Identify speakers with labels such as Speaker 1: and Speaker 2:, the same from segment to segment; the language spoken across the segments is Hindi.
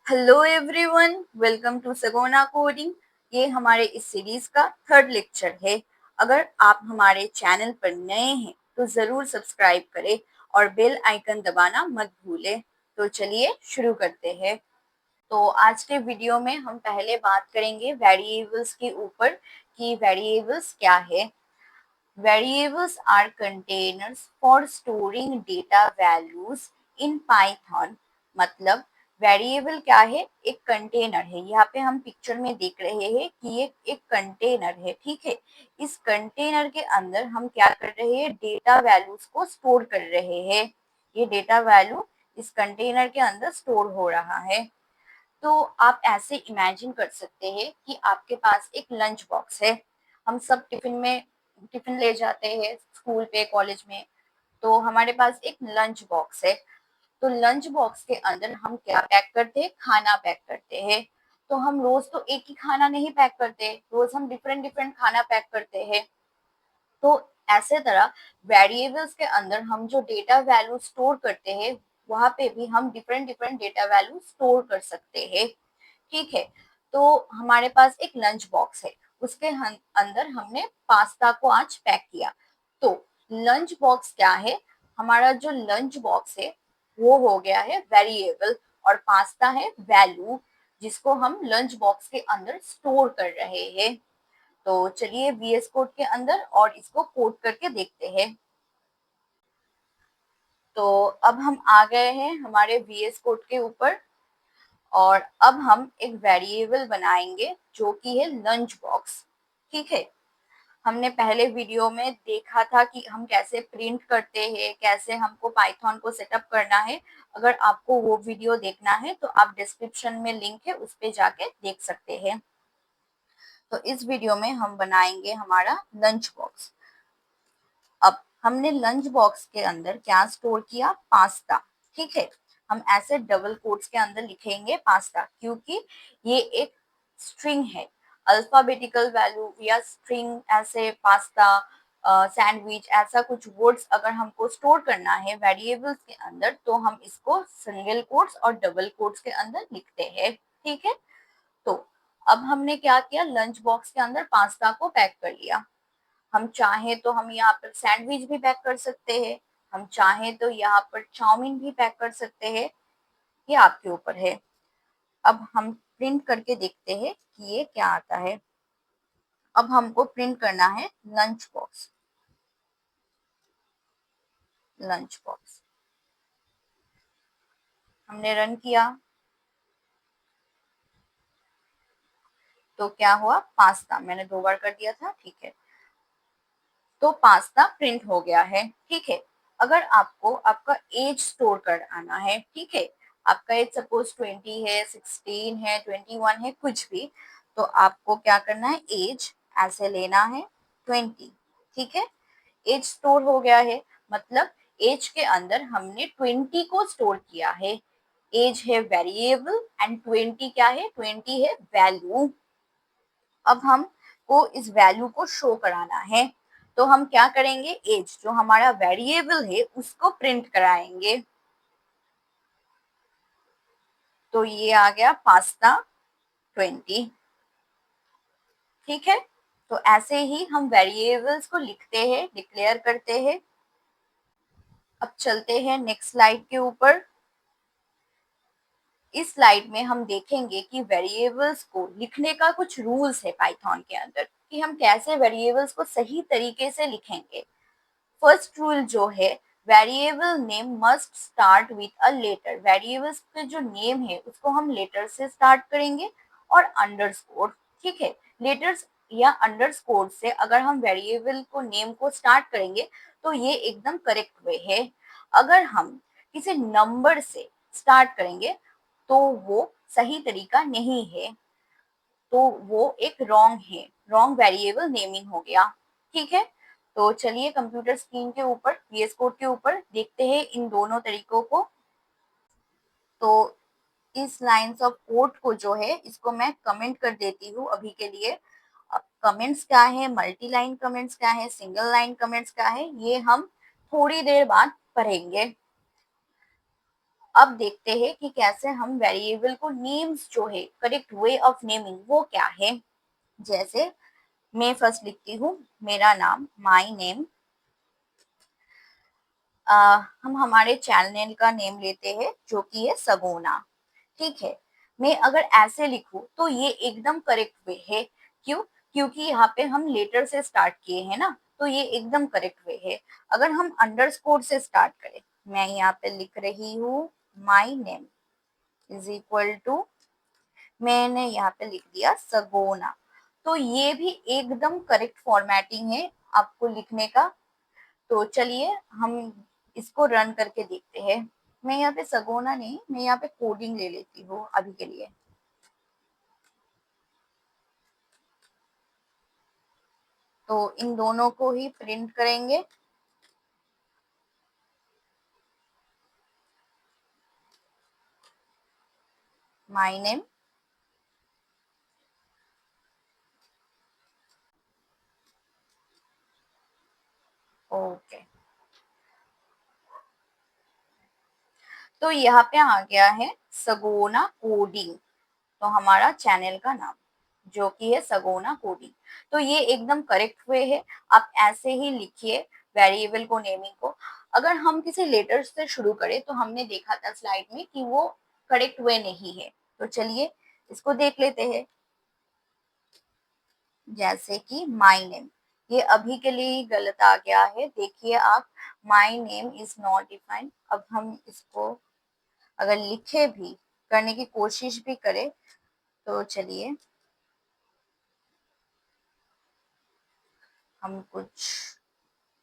Speaker 1: हेलो एवरीवन, वेलकम टू सगोना कोडिंग। ये हमारे इस सीरीज का थर्ड लेक्चर है। अगर आप हमारे चैनल पर नए हैं तो जरूर सब्सक्राइब करें और बेल आइकन दबाना मत भूलें। तो चलिए शुरू करते हैं। तो आज के वीडियो में हम पहले बात करेंगे वेरिएबल्स के ऊपर कि वेरिएबल्स क्या है। Variables are containers for storing data values in Python. मतलब वेरिएबल क्या है? एक कंटेनर है। यहाँ पे हम पिक्चर में देख रहे हैं कि ये एक कंटेनर है, ठीक है। इस कंटेनर के अंदर हम क्या कर रहे हैं? डेटा वैल्यूज को स्टोर कर रहे हैं। ये डेटा वैल्यू इस कंटेनर के अंदर स्टोर हो रहा है। तो आप ऐसे इमेजिन कर सकते हैं कि आपके पास एक लंच बॉक्स है। हम सब टिफिन ले जाते हैं स्कूल पे, कॉलेज में। तो हमारे पास एक लंच बॉक्स है। तो लंच बॉक्स के अंदर हम क्या पैक करते हैं? खाना पैक करते हैं। तो हम रोज तो एक ही खाना नहीं पैक करते, रोज हम डिफरेंट डिफरेंट खाना पैक करते हैं। तो ऐसे तरह वेरिएबल्स के अंदर हम जो डेटा वैल्यू स्टोर करते हैं, वहां पे भी हम different different data value store कर सकते हैं, ठीक है। तो हमारे पास एक लंच बॉक्स है, उसके अंदर हमने पास्ता को आज पैक किया। तो लंच बॉक्स क्या है? हमारा जो लंच बॉक्स है वो हो गया है वेरिएबल, और पास्ता है वैल्यू, जिसको हम लंच बॉक्स के अंदर स्टोर कर रहे हैं। तो चलिए वीएस कोड के अंदर और इसको कोड करके देखते हैं। तो अब हम आ गए हैं हमारे वीएस कोड के ऊपर, और अब हम एक वेरिएबल बनाएंगे जो कि है लंच बॉक्स, ठीक है। हमने पहले वीडियो में देखा था कि हम कैसे प्रिंट करते हैं, कैसे हमको पाइथन को सेटअप करना है। अगर आपको वो वीडियो देखना है तो आप डिस्क्रिप्शन में लिंक है, उस पे जाके देख सकते हैं। तो इस वीडियो में हम बनाएंगे हमारा लंच बॉक्स। अब हमने लंच बॉक्स के अंदर क्या स्टोर किया? पास्ता, ठीक है। हम ऐसे डबल कोट्स के अंदर लिखेंगे पास्ता, क्योंकि ये एक स्ट्रिंग है। अल्फाबेटिकल वैल्यू या स्ट्रिंग, ऐसे पास्ता, सैंडविच, ऐसा कुछ वर्ड्स अगर हमको स्टोर करना है वेरिएबल्स के अंदर, तो हम इसको सिंगल कोट्स और डबल कोट्स के अंदर लिखते हैं, ठीक है। तो अब हमने क्या किया? लंच बॉक्स के अंदर पास्ता को पैक कर लिया। हम चाहें तो हम यहाँ पर सैंडविच भी पैक कर सकते हैं, हम चाहें तो यहाँ पर चाउमीन भी पैक कर सकते हैं, ये आपके ऊपर है। अब हम प्रिंट करके देखते हैं कि ये क्या आता है। अब हमको प्रिंट करना है लंच बॉक्स। लंच बॉक्स हमने रन किया तो क्या हुआ? पास्ता, मैंने 2 बार कर दिया था, ठीक है। तो पास्ता प्रिंट हो गया है, ठीक है। अगर आपको आपका एज स्टोर कर आना है, ठीक है, आपका एज सपोज 20 है, 16 है, 21 है, कुछ भी, तो आपको क्या करना है? एज ऐसे लेना है 20, ठीक है। एज स्टोर हो गया है, मतलब एज के अंदर हमने 20 को स्टोर किया है। एज है वेरिएबल एंड 20 क्या है? 20 है वैल्यू। अब हमको इस वैल्यू को शो कराना है, तो हम क्या करेंगे? एज जो हमारा वेरिएबल है उसको प्रिंट कराएंगे। तो ये आ गया पास्ता 20, ठीक है। तो ऐसे ही हम वेरिएबल्स को लिखते हैं, डिक्लेयर करते हैं। अब चलते हैं नेक्स्ट स्लाइड के ऊपर। इस स्लाइड में हम देखेंगे कि वेरिएबल्स को लिखने का कुछ रूल्स है पाइथन के अंदर, कि हम कैसे वेरिएबल्स को सही तरीके से लिखेंगे। फर्स्ट रूल जो है, variable name must start with a letter. Variables के जो नेम है उसको हम लेटर से स्टार्ट करेंगे और अंडरस्कोर, ठीक है। लेटर्स या अंडरस्कोर से अगर हम वेरिएबल को नेम को स्टार्ट करेंगे तो ये एकदम करेक्ट वे है। अगर हम किसी नंबर से स्टार्ट करेंगे तो वो सही तरीका नहीं है, तो वो एक रॉन्ग है, रॉन्ग वेरिएबल नेमिंग हो गया, ठीक है। तो चलिए कंप्यूटर स्क्रीन के ऊपर वीएस कोड के ऊपर देखते हैं इन दोनों तरीकों को। तो इस लाइंस ऑफ कोड को जो है इसको मैं कमेंट कर देती हूँ अभी के लिए। अब कमेंट्स क्या है, मल्टी लाइन कमेंट्स क्या है, सिंगल लाइन कमेंट्स क्या है, ये हम थोड़ी देर बाद पढ़ेंगे। अब देखते हैं कि कैसे हम वेरिएबल को नेम्स जो है करेक्ट वे ऑफ नेमिंग वो क्या है। जैसे मैं फर्स्ट लिखती हूँ मेरा नाम, माय नेम। हम हमारे चैनल का नेम लेते हैं जो कि है सगोना। ठीक है, मैं अगर ऐसे लिखूं तो ये एकदम करेक्ट वे है। क्यों? क्योंकि यहाँ पे हम लेटर से स्टार्ट किए हैं ना, तो ये एकदम करेक्ट वे है। अगर हम अंडरस्कोर से स्टार्ट करें, मैं यहाँ पे लिख रही हूँ my name is equal to, मैंने यहाँ पे लिख दिया सगोना, तो ये भी एकदम करेक्ट फॉर्मेटिंग है आपको लिखने का। तो चलिए हम इसको रन करके देखते हैं। मैं यहाँ पे सगोना नहीं, मैं यहाँ पे कोडिंग ले लेती हूँ अभी के लिए। तो इन दोनों को ही प्रिंट करेंगे। My name, okay. तो यहाँ पे आ गया है सगोना कोडिंग, तो हमारा चैनल का नाम जो कि है सगोना कोडिंग। तो ये एकदम करेक्ट वे है, आप ऐसे ही लिखिए वेरिएबल को, नेमिंग को। अगर हम किसी लेटर से शुरू करें तो हमने देखा था स्लाइड में कि वो करेक्ट वे नहीं है। तो चलिए इसको देख लेते हैं। जैसे कि माई नेम, ये अभी के लिए ही गलत आ गया है, देखिए आप, माई नेम इज नॉट डिफाइंड। अब हम इसको अगर लिखे भी, करने की कोशिश भी करें, तो चलिए हम कुछ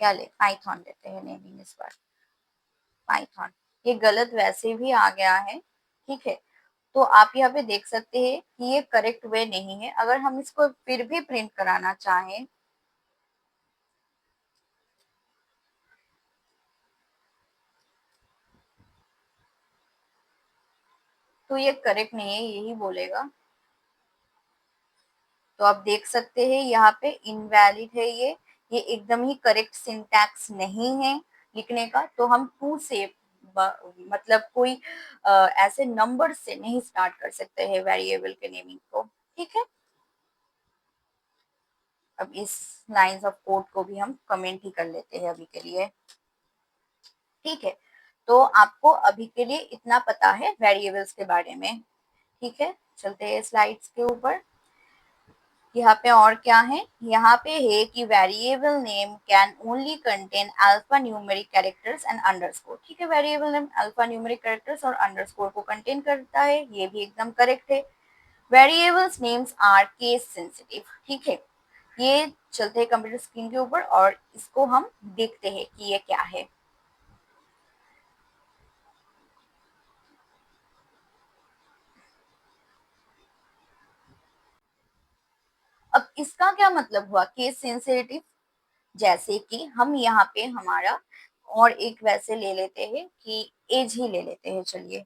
Speaker 1: क्या ले, पाइथन लेते हैं नेमिंग इस बार, पाइथन। ये गलत वैसे भी आ गया है, ठीक है। तो आप यहाँ पे देख सकते हैं कि ये करेक्ट वे नहीं है। अगर हम इसको फिर भी प्रिंट कराना चाहें, तो ये करेक्ट नहीं है, यही बोलेगा। तो आप देख सकते हैं यहाँ पे इनवैलिड है ये एकदम ही करेक्ट सिंटैक्स नहीं है लिखने का। तो हम टू से मतलब कोई ऐसे नंबर से नहीं स्टार्ट कर सकते हैं वेरिएबल के नेमिंग को, ठीक है। अब इस लाइंस ऑफ कोड को भी हम कमेंट ही कर लेते हैं अभी के लिए, ठीक है। तो आपको अभी के लिए इतना पता है वेरिएबल्स के बारे में, ठीक है। चलते हैं स्लाइड्स के ऊपर। यहाँ पे और क्या है, यहाँ पे है कि variable name can only contain alpha numeric characters and underscore. ठीक है, variable name alpha numeric characters और अंडरस्कोर को कंटेन करता है, ये भी एकदम करेक्ट है। Variables names are case sensitive, ठीक है। ये चलते हैं कंप्यूटर स्क्रीन के ऊपर और इसको हम देखते हैं कि ये क्या है। अब इसका क्या मतलब हुआ केस सेंसिटिव? जैसे कि हम यहाँ पे हमारा और एक वैसे ले लेते हैं कि एज ही ले लेते हैं, चलिए,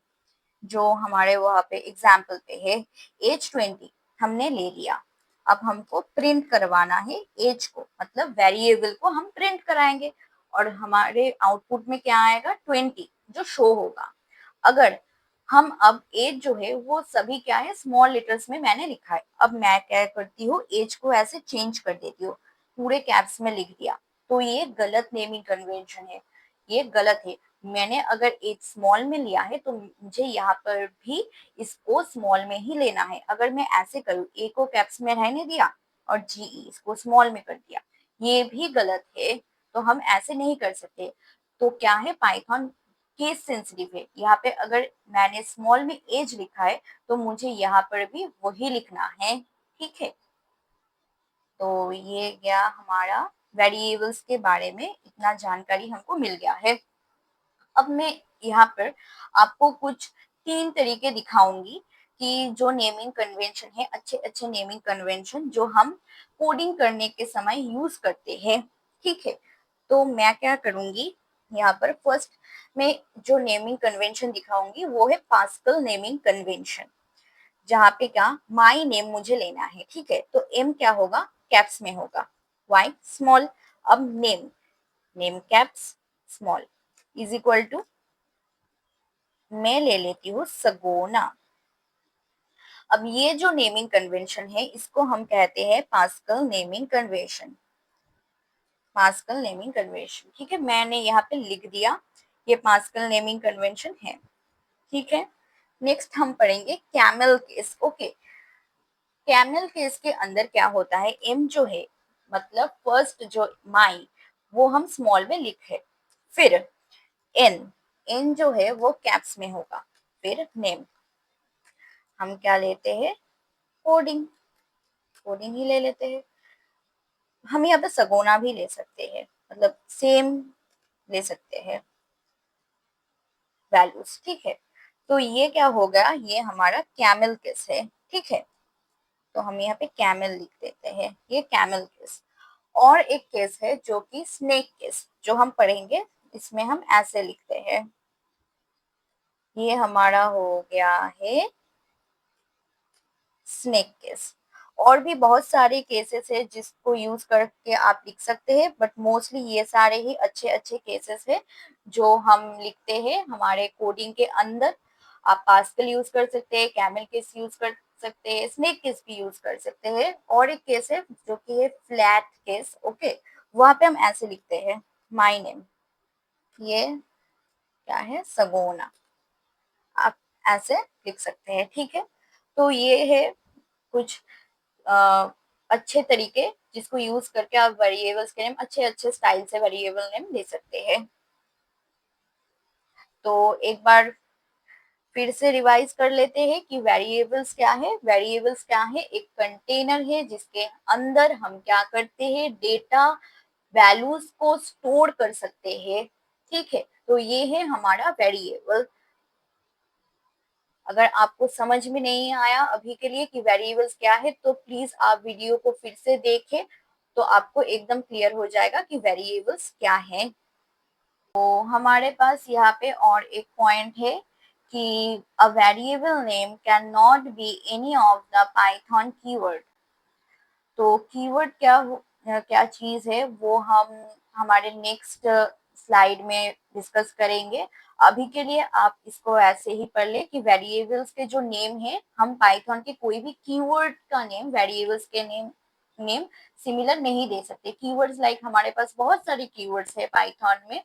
Speaker 1: जो हमारे वहां पे एग्जाम्पल पे है एज 20 हमने ले लिया। अब हमको प्रिंट करवाना है एज को, मतलब वेरिएबल को हम प्रिंट कराएंगे और हमारे आउटपुट में क्या आएगा, 20 जो शो होगा। अगर हम अब एज जो है वो सभी क्या है स्मॉल लेटर्स में मैंने लिखा है, अब मैं क्या करती हूँ एज को ऐसे चेंज कर देती हूँ, पूरे कैप्स में लिख दिया। तो ये गलत नेमिंग कन्वेंशन है, ये गलत है। मैंने अगर एज स्मॉल में लिया है तो मुझे यहाँ पर भी इसको स्मॉल में ही लेना है। अगर मैं ऐसे करूँ, ए को कैप्स में रहने दिया और जीई इसको स्मॉल में कर दिया, ये भी गलत है। तो हम ऐसे नहीं कर सकते। तो क्या है, पाइथन केस सेंसिटिव है। यहाँ पे अगर मैंने स्मॉल में एज लिखा है तो मुझे यहाँ पर भी वही लिखना है, ठीक है। तो ये गया हमारा वेरिएबल्स के बारे में, इतना जानकारी हमको मिल गया है। अब मैं यहाँ पर आपको कुछ तीन तरीके दिखाऊंगी कि जो नेमिंग कन्वेंशन है, अच्छे अच्छे नेमिंग कन्वेंशन जो हम कोडिंग करने के समय यूज करते हैं, ठीक है। तो मैं क्या करूंगी, यहाँ पर फर्स्ट मैं जो नेमिंग कन्वेंशन दिखाऊंगी वो है पास्कल नेमिंग कन्वेंशन, जहाँ पे क्या माई नेम मुझे लेना है, ठीक है। तो एम क्या होगा, कैप्स में होगा, वाई स्मॉल। अब name, name caps small is equal to मैं ले लेती हूँ सगोना। अब ये जो नेमिंग कन्वेंशन है इसको हम कहते हैं pascal naming convention. Pascal naming convention, ठीक है, मैंने यहाँ पे लिख दिया, ये पास्कल नेमिंग कन्वेंशन है। ठीक है, नेक्स्ट हम पढ़ेंगे camel case. Okay, camel case के अंदर क्या होता है, एम जो है मतलब फर्स्ट जो माई वो हम स्मॉल में लिखे, फिर एन, एन जो है वो कैप्स में होगा, फिर नेम हम क्या लेते हैं, कोडिंग, कोडिंग ही ले लेते हैं। हम यहाँ पे सगोना भी ले सकते हैं, मतलब सेम ले सकते हैं वैल्यूज। ठीक है, तो ये क्या हो गया, ये हमारा कैमल केस है। ठीक है, तो हम यहाँ पे कैमल लिख देते हैं, ये कैमल केस। और एक केस है जो कि स्नेक केस, जो हम पढ़ेंगे, इसमें हम ऐसे लिखते हैं, ये हमारा हो गया है स्नेक केस। और भी बहुत सारे केसेस है जिसको यूज करके आप लिख सकते हैं, बट मोस्टली ये सारे ही अच्छे अच्छे केसेस है जो हम लिखते हैं हमारे कोडिंग के अंदर। आप पास्कल यूज कर सकते हैं, कैमल केस यूज कर सकते हैं, स्नेक केस भी यूज कर सकते हैं। और एक केस है जो कि है फ्लैट केस। ओके, वहां पे हम ऐसे लिखते हैं माई नेम, ये क्या है, सगोना, आप ऐसे लिख सकते हैं। ठीक है, तो ये है कुछ अ, अच्छे तरीके जिसको यूज करके आप वेरिएबल्स के नेम अच्छे अच्छे स्टाइल से वेरिएबल नेम दे सकते हैं। तो एक बार फिर से रिवाइज कर लेते हैं कि वेरिएबल्स क्या है। वेरिएबल्स क्या है, एक कंटेनर है जिसके अंदर हम क्या करते हैं, डेटा वैल्यूज को स्टोर कर सकते हैं। ठीक है, तो ये है हमारा वेरिएबल। अगर आपको समझ में नहीं आया अभी के लिए कि वेरिएबल्स क्या है, तो प्लीज आप वीडियो को फिर से देखें, तो आपको एकदम क्लियर हो जाएगा कि वेरिएबल्स क्या है। तो हमारे पास यहाँ पे और एक पॉइंट है कि a variable name can not be any of the Python keyword. तो कीवर्ड क्या चीज है वो हम हमारे नेक्स्ट स्लाइड में डिस्कस करेंगे। अभी के लिए आप इसको ऐसे ही पढ़ ले कि वेरिएबल्स के जो नेम है, हम पाइथन के कोई भी कीवर्ड का नेम वेरिएबल्स के नेम सिमिलर नहीं दे सकते। कीवर्ड्स लाइक हमारे पास बहुत सारे कीवर्ड्स है पाइथन में,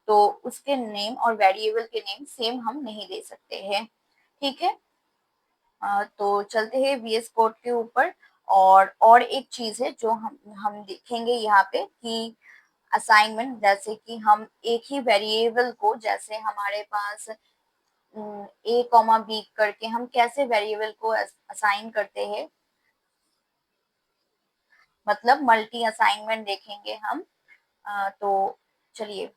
Speaker 1: तो उसके नेम और वेरिएबल के नेम सेम हम नहीं दे सकते हैं। ठीक है, तो चलते हैं वीएस कोड के ऊपर। और एक चीज है जो हम देखेंगे यहाँ पे कि असाइनमेंट, जैसे कि हम एक ही वेरिएबल को, जैसे हमारे पास ए कॉमा बी करके हम कैसे वेरिएबल को असाइन करते हैं, मतलब मल्टी असाइनमेंट देखेंगे हम। तो चलिए,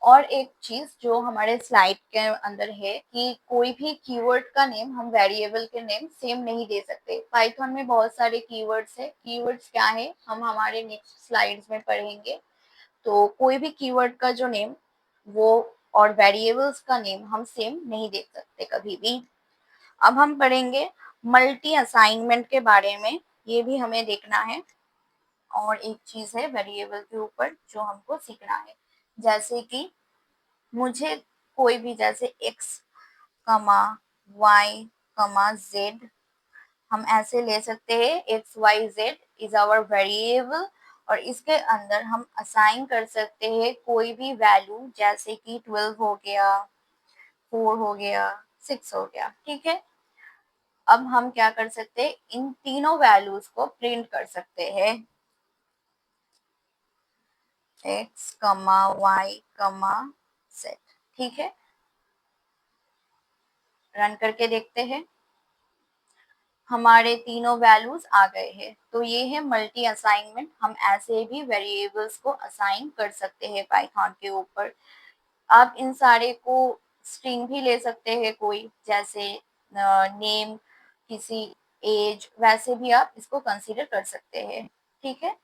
Speaker 1: और एक चीज जो हमारे स्लाइड के अंदर है कि कोई भी कीवर्ड का नेम हम वेरिएबल के नेम सेम नहीं दे सकते। पाइथन में बहुत सारे कीवर्ड्स है, कीवर्ड्स क्या है हम हमारे नेक्स्ट स्लाइड्स में पढ़ेंगे। तो कोई भी कीवर्ड का जो नेम वो और वेरिएबल्स का नेम हम सेम नहीं दे सकते कभी भी। अब हम पढ़ेंगे मल्टी असाइनमेंट के बारे में, ये भी हमें देखना है। और एक चीज है वेरिएबल के ऊपर जो हमको सीखना है, जैसे कि मुझे कोई भी, जैसे x कमा y कमा z, हम ऐसे ले सकते हैं, X Y Z is our variable. और इसके अंदर हम असाइन कर सकते हैं कोई भी वैल्यू, जैसे कि 12 हो गया, 4 हो गया, 6 हो गया। ठीक है, अब हम क्या कर सकते हैं, इन तीनों वैल्यूज को प्रिंट कर सकते हैं, एक्स कमा वाई कमा जेड। ठीक है, रन करके देखते हैं, हमारे तीनों वैल्यूज आ गए हैं। तो ये है मल्टी असाइनमेंट, हम ऐसे भी वेरिएबल्स को असाइन कर सकते हैं पाइथन के ऊपर। आप इन सारे को स्ट्रिंग भी ले सकते हैं, कोई जैसे नेम, किसी एज, वैसे भी आप इसको कंसीडर कर सकते हैं। ठीक है,